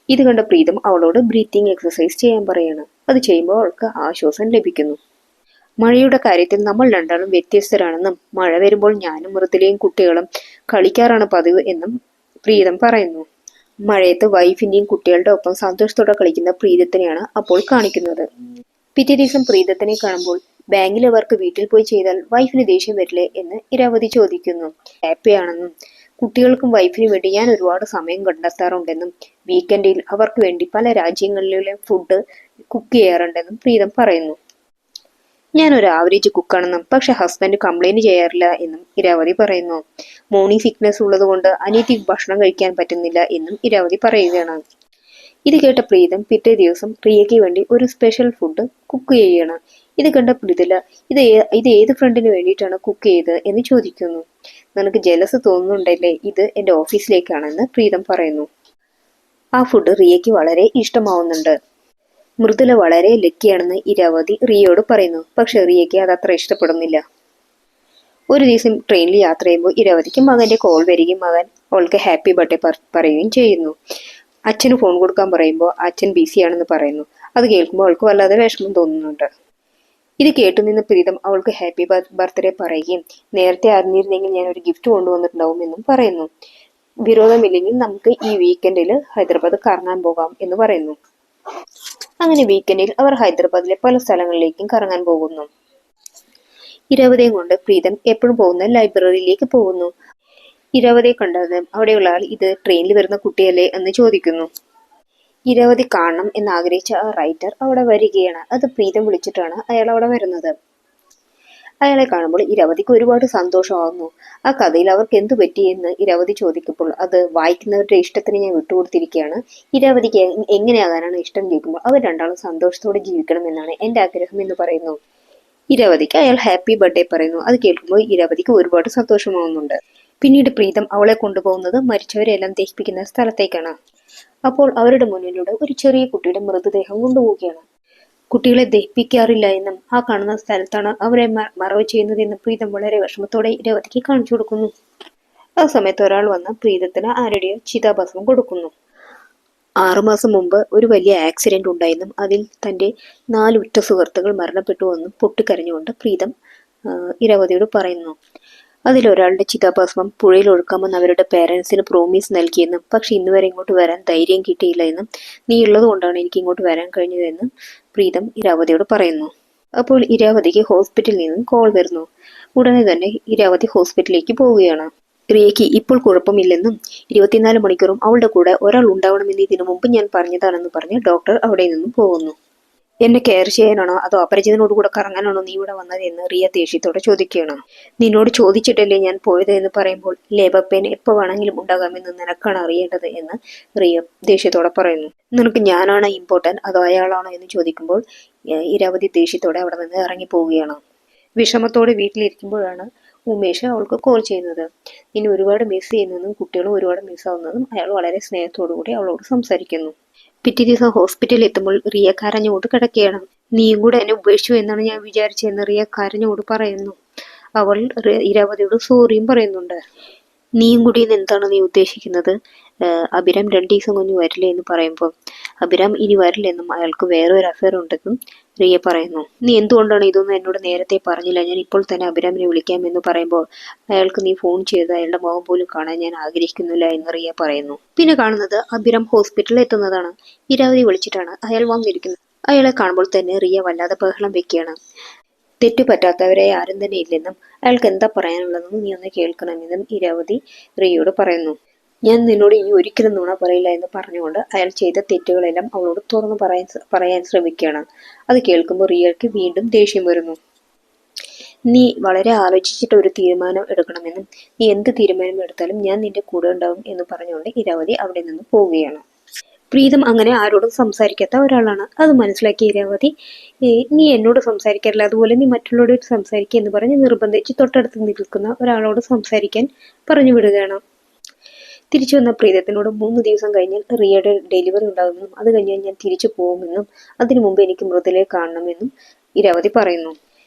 S1: ഇത് കണ്ട പ്രീതം അവളോട് ബ്രീത്തിങ് എക്സസൈസ് ചെയ്യാൻ പറയാണ്. അത് ചെയ്യുമ്പോൾ അവൾക്ക് ആശ്വാസം ലഭിക്കുന്നു. മഴയുടെ കാര്യത്തിൽ നമ്മൾ രണ്ടാളും വ്യത്യസ്തരാണെന്നും മഴ വരുമ്പോൾ ഞാനും മൃദുലയും കുട്ടികളും കളിക്കാറാണ് പതിവ് എന്നും പ്രീതം പറയുന്നു. മഴയത്ത് വൈഫിന്റെയും കുട്ടികളുടെ ഒപ്പം സന്തോഷത്തോടെ കളിക്കുന്ന പ്രീതത്തിനെയാണ് അപ്പോൾ കാണിക്കുന്നത്. പിറ്റേ ദിവസം പ്രീതത്തിനെ കാണുമ്പോൾ ബാങ്കിലെ വർക്ക് വീട്ടിൽ പോയി ചെയ്താൽ വൈഫിന് ദേഷ്യം വരില്ലേ എന്ന് ഇരാവതി ചോദിക്കുന്നു. ഹാപ്പിയാണെന്നും കുട്ടികൾക്കും വൈഫിനും വേണ്ടി ഞാൻ ഒരുപാട് സമയം കണ്ടെത്താറുണ്ടെന്നും വീക്കെൻഡിൽ അവർക്ക് വേണ്ടി പല രാജ്യങ്ങളിലെ ഫുഡ് കുക്ക് ചെയ്യാറുണ്ടെന്നും പ്രീതം പറയുന്നു. ഞാൻ ഒരു ആവറേജ് കുക്കാണെന്നും പക്ഷെ ഹസ്ബൻഡ് കംപ്ലൈന്റ് ചെയ്യാറില്ല എന്നും ഇരാവതി പറയുന്നു. മോർണിംഗ് സിക്നസ് ഉള്ളത് കൊണ്ട് അനിയത്തി ഭക്ഷണം കഴിക്കാൻ പറ്റുന്നില്ല എന്നും ഇരാവതി പറയുകയാണ്. ഇത് കേട്ട പ്രീതം പിറ്റേ ദിവസം റിയയ്ക്ക് വേണ്ടി ഒരു സ്പെഷ്യൽ ഫുഡ് കുക്ക് ചെയ്യണം. ഇത് കണ്ട മൃദുല ഇത് ഏത് ഫ്രണ്ടിന് വേണ്ടിയിട്ടാണ് കുക്ക് ചെയ്തത് എന്ന് ചോദിക്കുന്നു. നിനക്ക് ജലസ് തോന്നുന്നുണ്ടല്ലേ, ഇത് എന്റെ ഓഫീസിലേക്കാണെന്ന് പ്രീതം പറയുന്നു. ആ ഫുഡ് റിയയ്ക്ക് വളരെ ഇഷ്ടമാവുന്നുണ്ട്. മൃദുല വളരെ ലക്കിയാണെന്ന് ഇരാവതി റിയയോട് പറയുന്നു. പക്ഷെ റിയയ്ക്ക് അത് അത്ര ഇഷ്ടപ്പെടുന്നില്ല. ഒരു ദിവസം ട്രെയിനിൽ യാത്ര ചെയ്യുമ്പോൾ ഇരാവതിക്ക് മകന്റെ കോൾ വരികയും മകൻ അവൾക്ക് ഹാപ്പി ബർത്ത്ഡേ പറയുകയും ചെയ്യുന്നു. അച്ഛന് ഫോൺ കൊടുക്കാൻ പറയുമ്പോൾ അച്ഛൻ ബിസിയാണെന്ന് പറയുന്നു. അത് കേൾക്കുമ്പോൾ അവൾക്ക് വല്ലാതെ വിഷമം തോന്നുന്നുണ്ട്. ഇത് കേട്ടുനിന്ന പ്രീതം അവൾക്ക് ഹാപ്പി ബർത്ത്ഡേ പറയുകയും നേരത്തെ അറിഞ്ഞിരുന്നെങ്കിൽ ഞാൻ ഒരു ഗിഫ്റ്റ് കൊണ്ടുവന്നിട്ടുണ്ടാവും എന്നും പറയുന്നു. വിരോധമില്ലെങ്കിൽ നമുക്ക് ഈ വീക്കെൻഡിൽ ഹൈദരാബാദ് കറങ്ങാൻ പോകാം എന്ന് പറയുന്നു. അങ്ങനെ വീക്കെൻഡിൽ അവർ ഹൈദരാബാദിലെ പല സ്ഥലങ്ങളിലേക്കും കറങ്ങാൻ പോകുന്നു. ഇരാവതിയും കൊണ്ട് പ്രീതം എപ്പോഴും പോകുന്ന ലൈബ്രറിയിലേക്ക് പോകുന്നു. ഇരാവതിയെ കണ്ടത് അവിടെയുള്ള ആൾ ഇത് ട്രെയിനിൽ വരുന്ന കുട്ടിയല്ലേ എന്ന് ചോദിക്കുന്നു. ഇരാവതി കാണണം എന്നാഗ്രഹിച്ച ആ റൈറ്റർ അവിടെ വരികയാണ്. അത് പ്രീതം വിളിച്ചിട്ടാണ് അയാൾ അവിടെ വരുന്നത്. അയാളെ കാണുമ്പോൾ ഇരാവതിക്ക് ഒരുപാട് സന്തോഷമാകുന്നു. ആ കഥയിൽ അവർക്ക് എന്തു പറ്റിയെന്ന് ഇരാവതി ചോദിക്കുമ്പോൾ അത് വായിക്കുന്നവരുടെ ഇഷ്ടത്തിന് ഞാൻ വിട്ടുകൊടുത്തിരിക്കുകയാണ്. ഇരാവതിക്ക് എങ്ങനെയാകാനാണ് ഇഷ്ടം കേൾക്കുമ്പോൾ അവർ രണ്ടാളും സന്തോഷത്തോടെ ജീവിക്കണം എന്നാണ് എന്റെ ആഗ്രഹം എന്ന് പറയുന്നു. ഇരാവതിക്ക് അയാൾ ഹാപ്പി ബർത്ത്ഡേ പറയുന്നു. അത് കേൾക്കുമ്പോൾ ഇരാവതിക്ക് ഒരുപാട് സന്തോഷമാവുന്നുണ്ട്. പിന്നീട് പ്രീതം അവളെ കൊണ്ടുപോകുന്നത് മരിച്ചവരെല്ലാം ദഹിപ്പിക്കുന്ന സ്ഥലത്തേക്കാണ്. അപ്പോൾ അവരുടെ മുന്നിലൂടെ ഒരു ചെറിയ കുട്ടിയുടെ മൃതദേഹം കൊണ്ടുപോവുകയാണ്. കുട്ടികളെ ദഹിപ്പിക്കാറില്ല എന്നും ആ കാണുന്ന സ്ഥലത്താണ് അവരെ മറവ് ചെയ്യുന്നത് എന്നും പ്രീതം വളരെ വിഷമത്തോടെ ഇരാവതിക്ക് കാണിച്ചു കൊടുക്കുന്നു. ആ സമയത്ത് ഒരാൾ വന്ന് പ്രീതത്തിന് ആരുടെയോ ചിതാഭസ്മം കൊടുക്കുന്നു. 6 മാസം മുമ്പ് ഒരു വലിയ ആക്സിഡന്റ് ഉണ്ടായെന്നും അതിൽ തന്റെ 4 ഉറ്റ സുഹൃത്തുക്കൾ മരണപ്പെട്ടുവെന്നും പൊട്ടിക്കരഞ്ഞുകൊണ്ട് പ്രീതം ഇരാവതിയോട് പറയുന്നു. അതിലൊരാളുടെ ചിതാഭസ്മം പുഴയിൽ ഒഴുക്കാമെന്ന് അവരുടെ പേരൻസിന് പ്രോമിസ് നൽകിയെന്നും പക്ഷെ ഇന്നുവരെ ഇങ്ങോട്ട് വരാൻ ധൈര്യം കിട്ടിയില്ല എന്നും നീ ഉള്ളത് കൊണ്ടാണ് എനിക്ക് ഇങ്ങോട്ട് വരാൻ കഴിഞ്ഞതെന്നും പ്രീതം ഇരാവതിയോട് പറയുന്നു. അപ്പോൾ ഇരാവതിക്ക് ഹോസ്പിറ്റലിൽ നിന്നും കോൾ വരുന്നു. ഉടനെ തന്നെ ഇരാവതി ഹോസ്പിറ്റലിലേക്ക് പോവുകയാണ്. റിയയ്ക്ക് ഇപ്പോൾ കുഴപ്പമില്ലെന്നും 24 മണിക്കൂറും അവളുടെ കൂടെ ഒരാൾ ഉണ്ടാവണമെന്ന് ഇതിനു മുമ്പ് ഞാൻ പറഞ്ഞതാണെന്ന് പറഞ്ഞ് ഡോക്ടർ അവിടെ നിന്നും പോകുന്നു. എന്നെ കെയർ ചെയ്യാനാണോ അതോ അപരിചിതനോട് കൂടെ കറങ്ങാനാണോ നീ ഇവിടെ വന്നത് എന്ന് റിയ ദേഷ്യത്തോടെ ചോദിക്കുകയാണ്. നിന്നോട് ചോദിച്ചിട്ടല്ലേ ഞാൻ പോയത് എന്ന് പറയുമ്പോൾ ലേബർ പെയിൻ എപ്പോൾ വേണമെങ്കിലും ഉണ്ടാകാമെന്ന് നിനക്കാണ് അറിയേണ്ടത് എന്ന് റിയ ദേഷ്യത്തോടെ പറയുന്നു. നിനക്ക് ഞാനാണ് ഇമ്പോർട്ടന്റ് അതോ അയാളാണോ എന്ന് ചോദിക്കുമ്പോൾ ഇരാവതി ദേഷ്യത്തോടെ അവിടെ നിന്ന് ഇറങ്ങി പോവുകയാണ്. വിഷമത്തോടെ വീട്ടിലിരിക്കുമ്പോഴാണ് ഉമേഷ് അവൾക്ക് കോൾ ചെയ്യുന്നത്. ഇനി ഒരുപാട് മിസ് ചെയ്യുന്നതും കുട്ടികളും ഒരുപാട് മിസ്സാവുന്നതും അയാൾ വളരെ സ്നേഹത്തോടു കൂടി അവളോട് സംസാരിക്കുന്നു. പിറ്റേ ദിവസം ഹോസ്പിറ്റലിൽ എത്തുമ്പോൾ റിയ കരഞ്ഞുകൊണ്ട് കിടക്കുകയാണ്. നീയും കൂടെ എന്നെ ഉപേക്ഷിച്ചു എന്നാണ് ഞാൻ വിചാരിച്ചതെന്ന് റിയ കരഞ്ഞുകൊണ്ട് പറയുന്നു. അവൾ ഇരാവതിയോട് സോറിയും പറയുന്നുണ്ട്. നീയും കൂടി എന്താണ് നീ ഉദ്ദേശിക്കുന്നത്? അഭിരാം 2 ദിവസം കഴിഞ്ഞ് വരില്ലേ എന്ന് പറയുമ്പോൾ അഭിരാം ഇനി വരില്ലെന്നും അയാൾക്ക് വേറെ ഒരു അഫയർ ഉണ്ടെന്നും റിയ പറയുന്നു. നീ എന്തുകൊണ്ടാണ് ഇതൊന്നും എന്നോട് നേരത്തെ പറഞ്ഞില്ല? ഞാൻ ഇപ്പോൾ തന്നെ അഭിരാമിനെ വിളിക്കാമെന്ന് പറയുമ്പോൾ അയാൾക്ക് നീ ഫോൺ ചെയ്ത് അയാളുടെ മുഖം പോലും കാണാൻ ഞാൻ ആഗ്രഹിക്കുന്നില്ല എന്ന് റിയ പറയുന്നു. പിന്നെ കാണുന്നത് അഭിരാം ഹോസ്പിറ്റലിൽ എത്തുന്നതാണ്. ഇരാവതി വിളിച്ചിട്ടാണ് അയാൾ വന്നിരിക്കുന്നത്. അയാളെ കാണുമ്പോൾ തന്നെ റിയ വല്ലാതെ ബഹളം വെക്കുകയാണ്. തെറ്റുപറ്റാത്തവരെ ആരും തന്നെ ഇല്ലെന്നും അയാൾക്ക് എന്താ പറയാനുള്ളതെന്നും നീ ഒന്ന് കേൾക്കണമെന്നും ഇരാവതി റിയയോട് പറയുന്നു. ഞാൻ നിന്നോട് ഇനി ഒരിക്കലും നുണ പറയില്ല എന്ന് പറഞ്ഞുകൊണ്ട് അയാൾ ചെയ്ത തെറ്റുകളെല്ലാം അവളോട് തുറന്നു പറയാൻ ശ്രമിക്കുകയാണ്. അത് കേൾക്കുമ്പോൾ റിയയ്ക്ക് വീണ്ടും ദേഷ്യം വരുന്നു. നീ വളരെ ആലോചിച്ചിട്ട് ഒരു തീരുമാനം എടുക്കണമെന്നും നീ എന്ത് തീരുമാനം എടുത്താലും ഞാൻ നിന്റെ കൂടെ ഉണ്ടാവും എന്ന് പറഞ്ഞുകൊണ്ട് ഇരാവതി അവിടെ നിന്ന് പോവുകയാണ്. പ്രീതം അങ്ങനെ ആരോടും സംസാരിക്കാത്ത ഒരാളാണ്. അത് മനസ്സിലാക്കിയ ഇരാവതി നീ എന്നോട് സംസാരിക്കാറില്ല, അതുപോലെ നീ മറ്റുള്ളവരോട് സംസാരിക്കുക എന്ന് പറഞ്ഞ് നിർബന്ധിച്ച് തൊട്ടടുത്ത് നിൽക്കുന്ന ഒരാളോട് സംസാരിക്കാൻ പറഞ്ഞു വിടുകയാണ്. തിരിച്ചു വന്ന പ്രീതത്തിനോട് 3 ദിവസം കഴിഞ്ഞാൽ റിയയുടെ ഡെലിവറി ഉണ്ടാകുമെന്നും അത് കഴിഞ്ഞാൽ ഞാൻ തിരിച്ചു പോകുമെന്നും അതിനു മുമ്പ് എനിക്ക് മൃദുലയെ കാണണമെന്നും ഇരാവതി പറയുന്നു.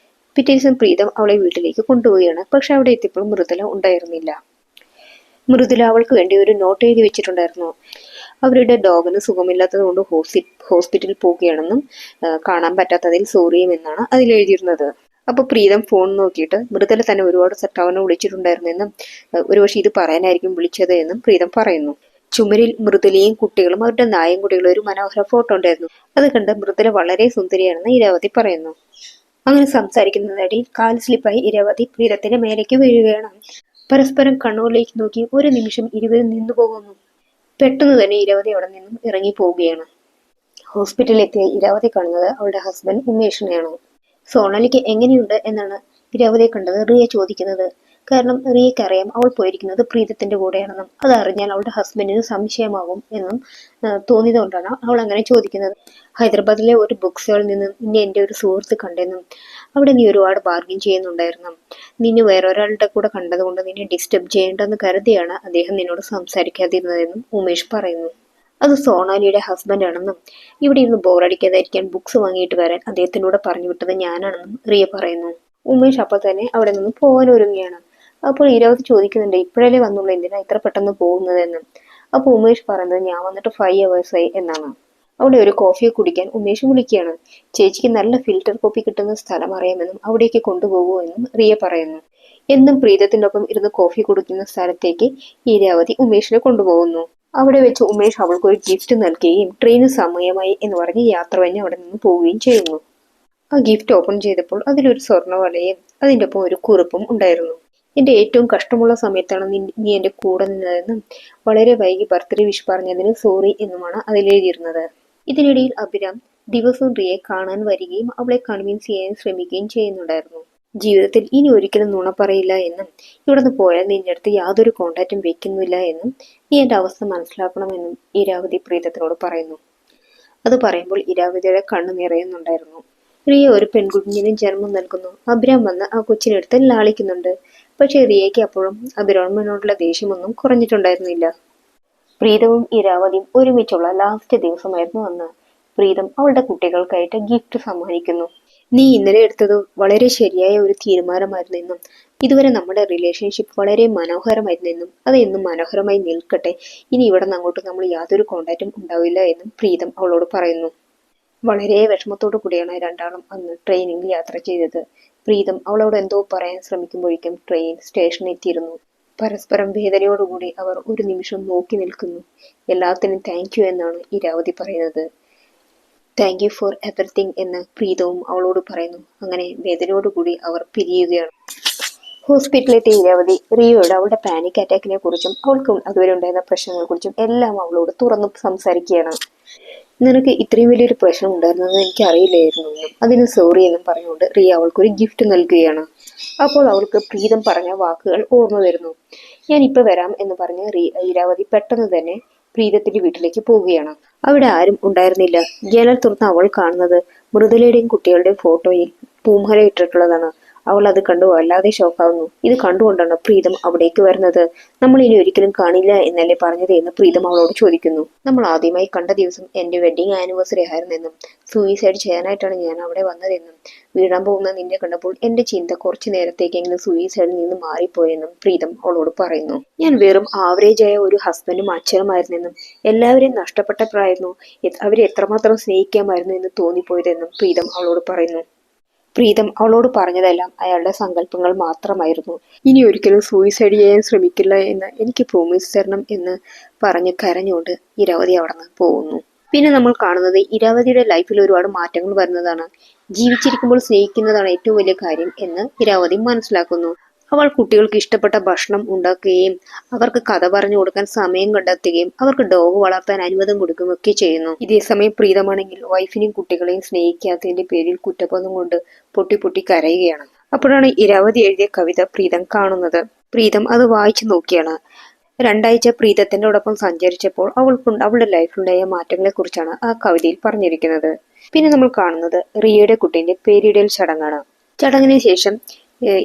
S1: പിറ്റേ ദിവസം പ്രീതം അവളെ വീട്ടിലേക്ക് കൊണ്ടുപോവുകയാണ്. പക്ഷെ അവിടെ എത്തിയപ്പോൾ മൃദുല ഉണ്ടായിരുന്നില്ല. മൃദുല അവൾക്ക് വേണ്ടി ഒരു നോട്ട് എഴുതി വെച്ചിട്ടുണ്ടായിരുന്നു. അവരുടെ ഡോഗിന് സുഖമില്ലാത്തത് കൊണ്ട് ഹോസ്പിറ്റലിൽ പോവുകയാണെന്നും കാണാൻ പറ്റാത്തതിൽ സോറിയും എന്നാണ് അതിൽ എഴുതിയിരുന്നത്. അപ്പൊ പ്രീതം ഫോൺ നോക്കിയിട്ട് മൃദുല തന്നെ ഒരുപാട് തവണ വിളിച്ചിട്ടുണ്ടായിരുന്നെന്നും ഒരുപക്ഷെ ഇത് പറയാനായിരിക്കും വിളിച്ചത് എന്നും പ്രീതം പറയുന്നു. ചുമരിൽ മൃദുലയും കുട്ടികളും അവരുടെ നായും കുട്ടികളും ഒരു മനോഹര ഫോട്ടോ ഉണ്ടായിരുന്നു. അത് കണ്ട് മൃദുല വളരെ സുന്ദരിയാണെന്ന് ഇരാവതി പറയുന്നു. അങ്ങനെ സംസാരിക്കുന്നതിനിടയിൽ കാൽ സ്ലിപ്പായി ഇരാവതി പ്രീതത്തിന്റെ മേലേക്ക് വീഴുകയാണ്. പരസ്പരം കണ്ണൂരിലേക്ക് നോക്കി ഒരു നിമിഷം ഇരുവരും നിന്നു പോകുന്നു. പെട്ടെന്ന് തന്നെ ഇരാവതി അവിടെ നിന്നും ഇറങ്ങി പോവുകയാണ്. ഹോസ്പിറ്റലിൽ എത്തിയ ഇരാവതി കാണുന്നത് അവളുടെ ഹസ്ബൻഡ് ഉമേഷിനെയാണ്. സോണാലിക്ക് എങ്ങനെയുണ്ട് എന്നാണ് ഇരാവതിയെ കണ്ടത് റിയ ചോദിക്കുന്നത്. കാരണം റിയയ്ക്ക് അറിയാം അവൾ പോയിരിക്കുന്നത് പ്രീതത്തിന്റെ കൂടെയാണെന്നും അതറിഞ്ഞാൽ അവളുടെ ഹസ്ബൻഡിന് സംശയമാകും എന്നും തോന്നിയതുകൊണ്ടാണ് അവൾ അങ്ങനെ ചോദിക്കുന്നത്. ഹൈദരാബാദിലെ ഒരു ബുക്ക് സ്റ്റോളിൽ നിന്ന് നിന്നെ എൻ്റെ ഒരു സുഹൃത്ത് കണ്ടെന്നും അവിടെ നീ ഒരുപാട് ബാർഗിൻ ചെയ്യുന്നുണ്ടായിരുന്നു. നിന്നെ വേറൊരാളുടെ കൂടെ കണ്ടതുകൊണ്ട് നിന്നെ ഡിസ്റ്റർബ് ചെയ്യേണ്ടെന്ന് കരുതിയാണ് അദ്ദേഹം നിന്നോട് സംസാരിക്കാതിരുന്നതെന്നും ഉമേഷ് പറയുന്നു. അത് സോണാലിയുടെ ഹസ്ബൻഡ് ആണെന്നും ഇവിടെ ഇരുന്ന് ബോറടിക്കാതിരിക്കാൻ ബുക്സ് വാങ്ങിയിട്ട് വരാൻ അദ്ദേഹത്തിനോട് പറഞ്ഞു വിട്ടത് ഞാനാണെന്നും റിയ പറയുന്നു. ഉമേഷ് അപ്പോൾ തന്നെ അവിടെ നിന്ന് പോകാൻ ഒരുങ്ങുകയാണ്. അപ്പോൾ ഇരാവതി ചോദിക്കുന്നുണ്ട് ഇപ്പോഴല്ലേ വന്നുള്ളൂ, എന്തിനാ ഇത്ര പെട്ടെന്ന് പോകുന്നതെന്നും. അപ്പോൾ ഉമേഷ് പറയുന്നത് ഞാൻ വന്നിട്ട് 5 hours ആയി എന്നാണ്. അവിടെ ഒരു കോഫി കുടിക്കാൻ ഉമേഷ് വിളിക്കുകയാണ്. ചേച്ചിക്ക് നല്ല ഫിൽറ്റർ കോഫി കിട്ടുന്ന സ്ഥലം അറിയാമെന്നും അവിടേക്ക് കൊണ്ടുപോകുമെന്നും റിയ പറയുന്നു. എന്നും പ്രീതത്തിനൊപ്പം ഇരുന്ന് കോഫി കുടിക്കുന്ന സ്ഥലത്തേക്ക് ഇരാവതി ഉമേഷിനെ കൊണ്ടുപോകുന്നു. അവിടെ വെച്ച് ഉമേഷ് അവൾക്ക് ഒരു ഗിഫ്റ്റ് നൽകുകയും ട്രെയിന് സമയമായി എന്ന് പറഞ്ഞ് യാത്ര കഴിഞ്ഞ് അവിടെ നിന്ന് പോവുകയും ചെയ്യുന്നു. ആ ഗിഫ്റ്റ് ഓപ്പൺ ചെയ്തപ്പോൾ അതിലൊരു സ്വർണ്ണവലയും അതിൻ്റെ ഒപ്പം ഒരു കുറിപ്പും ഉണ്ടായിരുന്നു. എൻ്റെ ഏറ്റവും കഷ്ടമുള്ള സമയത്താണ് നീ എൻ്റെ കൂടെ നിന്നതെന്നും വളരെ വൈകി ബർത്ത്ഡേ വിഷ് പറഞ്ഞതിന് സോറി എന്നുമാണ് അതിലെഴുതിയിരുന്നത്. ഇതിനിടയിൽ അഭിരാം ദിവസവും റിയയെ കാണാൻ വരികയും അവളെ കൺവിൻസ് ചെയ്യാൻ ശ്രമിക്കുകയും ചെയ്യുന്നുണ്ടായിരുന്നു. ജീവിതത്തിൽ ഇനി ഒരിക്കലും നുണ പറയില്ല എന്നും ഇവിടുന്ന് പോയാൽ നിന്റെ അടുത്ത് യാതൊരു കോണ്ടാക്റ്റും വെക്കുന്നില്ല എന്നും നീ എൻ്റെ അവസ്ഥ മനസ്സിലാക്കണമെന്നും ഇരാവതി പ്രീതത്തിനോട് പറയുന്നു. അത് പറയുമ്പോൾ ഇരാവതിയുടെ കണ്ണ് നിറയുന്നുണ്ടായിരുന്നു. റിയ ഒരു പെൺകുഞ്ഞിന് ജന്മം നൽകുന്നു. അഭിരാം വന്ന് ആ കൊച്ചിനെടുത്ത് ലാളിക്കുന്നുണ്ട്. പക്ഷെ റിയയ്ക്ക് അപ്പോഴും അഭിരാമിനോടുള്ള ദേഷ്യമൊന്നും കുറഞ്ഞിട്ടുണ്ടായിരുന്നില്ല. പ്രീതവും ഇരാവതിയും ഒരുമിച്ചുള്ള ലാസ്റ്റ് ദിവസമായിരുന്നു അന്ന്. പ്രീതം അവളുടെ കുട്ടികൾക്കായിട്ട് ഗിഫ്റ്റ് സമ്മാനിക്കുന്നു. നീ ഇന്നലെ എടുത്തത് വളരെ ശരിയായ ഒരു തീരുമാനമായിരുന്നു എന്നും ഇതുവരെ നമ്മുടെ റിലേഷൻഷിപ്പ് വളരെ മനോഹരമായിരുന്നു എന്നും അത് എന്നും മനോഹരമായി നിൽക്കട്ടെ. ഇനി ഇവിടെ നിന്ന് അങ്ങോട്ട് നമ്മൾ യാതൊരു കോണ്ടാക്റ്റും ഉണ്ടാവില്ല എന്നും പ്രീതം അവളോട് പറയുന്നു. വളരെ വിഷമത്തോടു കൂടിയാണ് രണ്ടാളും അന്ന് ട്രെയിനിൽ യാത്ര ചെയ്തത്. പ്രീതം അവളോട് എന്തോ പറയാൻ ശ്രമിക്കുമ്പോഴേക്കും ട്രെയിൻ സ്റ്റേഷനിൽ എത്തിയിരുന്നു. പരസ്പരം വേദനയോടുകൂടി അവർ ഒരു നിമിഷം നോക്കി നിൽക്കുന്നു. എല്ലാത്തിനും താങ്ക് യു എന്നാണ് ഇരാവതി പറയുന്നത്. താങ്ക് യു ഫോർ എവറിത്തിങ് എന്ന് പ്രീതവും അവളോട് പറയുന്നു. അങ്ങനെ വേദനയോടുകൂടി അവർ പിരിയുകയാണ്. ഹോസ്പിറ്റലിലെത്തിയ ഇരാവതി റിയോയോട് അവളുടെ പാനിക് അറ്റാക്കിനെ കുറിച്ചും അവൾക്ക് അതുവരെ ഉണ്ടായിരുന്ന പ്രശ്നങ്ങളെ കുറിച്ചും എല്ലാം അവളോട് തുറന്നു സംസാരിക്കുകയാണ്. നിനക്ക് ഇത്രയും വലിയൊരു പ്രശ്നം ഉണ്ടായിരുന്നെന്ന് എനിക്ക് അറിയില്ലായിരുന്നു എന്നും അതിന് സോറി എന്നും പറഞ്ഞുകൊണ്ട് റിയ അവൾക്കൊരു ഗിഫ്റ്റ് നൽകുകയാണ്. അപ്പോൾ അവൾക്ക് പ്രീതം പറഞ്ഞ വാക്കുകൾ ഓർമ്മ വരുന്നു. ഞാൻ ഇപ്പൊ വരാം എന്ന് പറഞ്ഞ് ഇരാവതി പെട്ടെന്ന് തന്നെ പ്രീതത്തിന്റെ വീട്ടിലേക്ക് പോവുകയാണ്. അവിടെ ആരും ഉണ്ടായിരുന്നില്ല. ജനൽ തുറന്ന് അവൾ കാണുന്നത് മൃദുലയുടെയും കുട്ടികളുടെയും ഫോട്ടോയിൽ പൂമാല ഇട്ടിട്ടുള്ളതാണ്. അവൾ അത് കണ്ടു വല്ലാതെ ഷോക്കാവുന്നു. ഇത് കണ്ടുകൊണ്ടാണ് പ്രീതം അവിടേക്ക് വരുന്നത്. നമ്മൾ ഇനി ഒരിക്കലും കാണില്ല എന്നല്ലേ പറഞ്ഞത് എന്ന് പ്രീതം അവളോട് ചോദിക്കുന്നു. നമ്മൾ ആദ്യമായി കണ്ട ദിവസം എന്റെ വെഡിങ് ആനിവേഴ്സറി ആയിരുന്നെന്നും സൂയിസൈഡ് ചെയ്യാനായിട്ടാണ് ഞാൻ അവിടെ വന്നതെന്നും വീഴാൻ പോകുന്ന നിന്നെ കണ്ടപ്പോൾ എന്റെ ചിന്ത കുറച്ചു നേരത്തേക്കെങ്കിലും സൂയിസൈഡിൽ നിന്ന് മാറിപ്പോയെന്നും പ്രീതം അവളോട് പറയുന്നു. ഞാൻ വെറും ആവറേജ് ആയ ഒരു ഹസ്ബൻഡും അച്ഛനുമായിരുന്നെന്നും എല്ലാവരെയും നഷ്ടപ്പെട്ടപ്പോഴായിരുന്നു അവരെ എത്രമാത്രം സ്നേഹിക്കാമായിരുന്നു എന്ന് തോന്നിപ്പോയതെന്നും പ്രീതം അവളോട് പറയുന്നു. പ്രീതം അവളോട് പറഞ്ഞതെല്ലാം അയാളുടെ സങ്കല്പങ്ങൾ മാത്രമായിരുന്നു. ഇനി ഒരിക്കലും സൂയിസൈഡ് ചെയ്യാൻ ശ്രമിക്കില്ല എന്ന് എനിക്ക് പ്രോമിസ് തരണം എന്ന് പറഞ്ഞ് കരഞ്ഞുകൊണ്ട് ഇരാവതി അവിടെ നിന്ന് പോകുന്നു. പിന്നെ നമ്മൾ കാണുന്നത് ഇരാവതിയുടെ ലൈഫിൽ ഒരുപാട് മാറ്റങ്ങൾ വരുന്നതാണ്. ജീവിച്ചിരിക്കുമ്പോൾ സ്നേഹിക്കുന്നതാണ് ഏറ്റവും വലിയ കാര്യം എന്ന് ഇരാവതി മനസ്സിലാക്കുന്നു. അവൾ കുട്ടികൾക്ക് ഇഷ്ടപ്പെട്ട ഭക്ഷണം ഉണ്ടാക്കുകയും അവർക്ക് കഥ പറഞ്ഞു കൊടുക്കാൻ സമയം കണ്ടെത്തുകയും അവർക്ക് ഡോഗ് വളർത്താൻ അനുവാദം കൊടുക്കുകയും ഒക്കെ ചെയ്യുന്നു. ഇതേസമയം പ്രീതമാണെങ്കിൽ വൈഫിനെയും കുട്ടികളെയും സ്നേഹിക്കാത്തതിന്റെ പേരിൽ കുറ്റബോധം കൊണ്ട് പൊട്ടി പൊട്ടി കരയുകയാണ്. അപ്പോഴാണ് ഇരാവതി എഴുതിയ കവിത പ്രീതം കാണുന്നത്. പ്രീതം അത് വായിച്ചു നോക്കിയാണ്. 2 ആഴ്ച പ്രീതത്തിനോടൊപ്പം സഞ്ചരിച്ചപ്പോൾ അവളുടെ ലൈഫിലുണ്ടായ മാറ്റങ്ങളെ കുറിച്ചാണ് ആ കവിതയിൽ പറഞ്ഞിരിക്കുന്നത്. പിന്നെ നമ്മൾ കാണുന്നത് റിയയുടെ കുട്ടീന്റെ പേരിടൽ ചടങ്ങാണ്. ചടങ്ങിന് ശേഷം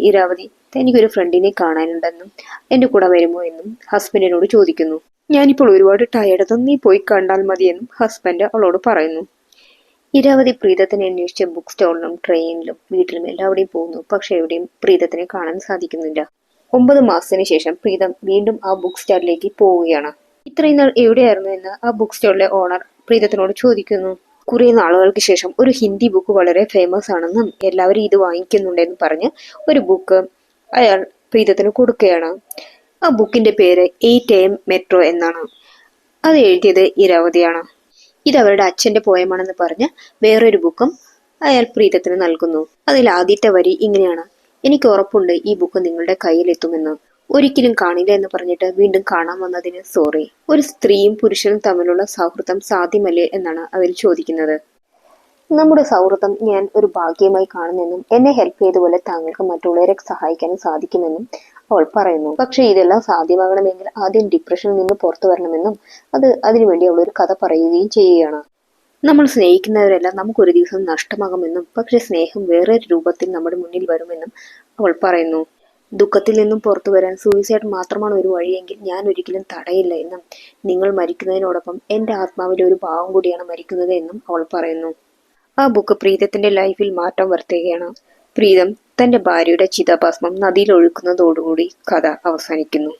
S1: ഇരാവതി തനിക്കൊരു ഫ്രണ്ടിനെ കാണാനുണ്ടെന്നും എന്റെ കൂടെ വരുമോ എന്നും ഹസ്ബൻഡിനോട് ചോദിക്കുന്നു. ഞാനിപ്പോൾ ഒരുപാട് ടയർഡെന്നും നീ പോയി കണ്ടാൽ മതിയെന്നും ഹസ്ബൻഡ് അവളോട് പറയുന്നു. ഇരാവതി പ്രീതത്തിനെ അന്വേഷിച്ച് ബുക്ക് സ്റ്റോളിലും ട്രെയിനിലും വീട്ടിലും എല്ലാവിടെയും പോകുന്നു. പക്ഷെ എവിടെയും പ്രീതത്തിനെ കാണാൻ സാധിക്കുന്നില്ല. 9 മാസത്തിന് ശേഷം പ്രീതം വീണ്ടും ആ ബുക്ക് സ്റ്റാളിലേക്ക് പോവുകയാണ്. ഇത്രയും നാൾ എവിടെയായിരുന്നു എന്ന് ആ ബുക്ക് സ്റ്റോളിലെ ഓണർ പ്രീതത്തിനോട് ചോദിക്കുന്നു. കുറെ നാളുകൾക്ക് ശേഷം ഒരു ഹിന്ദി ബുക്ക് വളരെ ഫേമസ് ആണെന്നും എല്ലാവരും ഇത് വാങ്ങിക്കുന്നുണ്ടെന്നും പറഞ്ഞ് ഒരു ബുക്ക് അയാൾ പ്രീതത്തിന് കൊടുക്കുകയാണ്. ആ ബുക്കിന്റെ പേര് 8 AM മെട്രോ എന്നാണ്. അത് എഴുതിയത് ഇരാവതിയാണ്. ഇത് അവരുടെ അച്ഛന്റെ പോയമാണെന്ന് പറഞ്ഞ് വേറൊരു ബുക്കും അയാൾ പ്രീതത്തിന് നൽകുന്നു. അതിൽ ആദ്യത്തെ വരി ഇങ്ങനെയാണ്: എനിക്ക് ഉറപ്പുണ്ട് ഈ ബുക്ക് നിങ്ങളുടെ കയ്യിലെത്തുമെന്ന്. ഒരിക്കലും കാണില്ല എന്ന് പറഞ്ഞിട്ട് വീണ്ടും കാണാൻ വന്നതിന് സോറി. ഒരു സ്ത്രീയും പുരുഷനും തമ്മിലുള്ള സൗഹൃദം സാധ്യമല്ലേ എന്നാണ് അതിൽ ചോദിക്കുന്നത്. നമ്മുടെ സൗഹൃദം ഞാൻ ഒരു ഭാഗ്യമായി കാണുന്നെന്നും എന്നെ ഹെൽപ്പ് ചെയ്തതുപോലെ താങ്കൾക്ക് മറ്റുള്ളവരെ സഹായിക്കാനും സാധിക്കുമെന്നും അവൾ പറയുന്നു. പക്ഷെ ഇതെല്ലാം സാധ്യമാകണമെങ്കിൽ ആദ്യം ഡിപ്രഷനിൽ നിന്ന് പുറത്തു വരണമെന്നും അതിനുവേണ്ടി അവൾ ഒരു കഥ പറയുകയും ചെയ്യുകയാണ്. നമ്മൾ സ്നേഹിക്കുന്നവരെല്ലാം നമുക്കൊരു ദിവസം നഷ്ടമാകുമെന്നും പക്ഷെ സ്നേഹം വേറൊരു രൂപത്തിൽ നമ്മുടെ മുന്നിൽ വരുമെന്നും അവൾ പറയുന്നു. ദുഃഖത്തിൽ നിന്നും പുറത്തു വരാൻ സൂയിസൈഡ് മാത്രമാണ് ഒരു വഴിയെങ്കിൽ ഞാൻ ഒരിക്കലും തടയില്ല എന്നും നിങ്ങൾ മരിക്കുന്നതിനോടൊപ്പം എന്റെ ആത്മാവിലെ ഒരു ഭാവം കൂടിയാണ് മരിക്കുന്നത് എന്നും അവൾ പറയുന്നു. ആ ബുക്ക് പ്രീതത്തിന്റെ ലൈഫിൽ മാറ്റം വരുത്തുകയാണ്. പ്രീതം തന്റെ ഭാര്യയുടെ ചിതാഭസ്മം നദിയിൽ ഒഴുക്കുന്നതോടുകൂടി കഥ അവസാനിക്കുന്നു.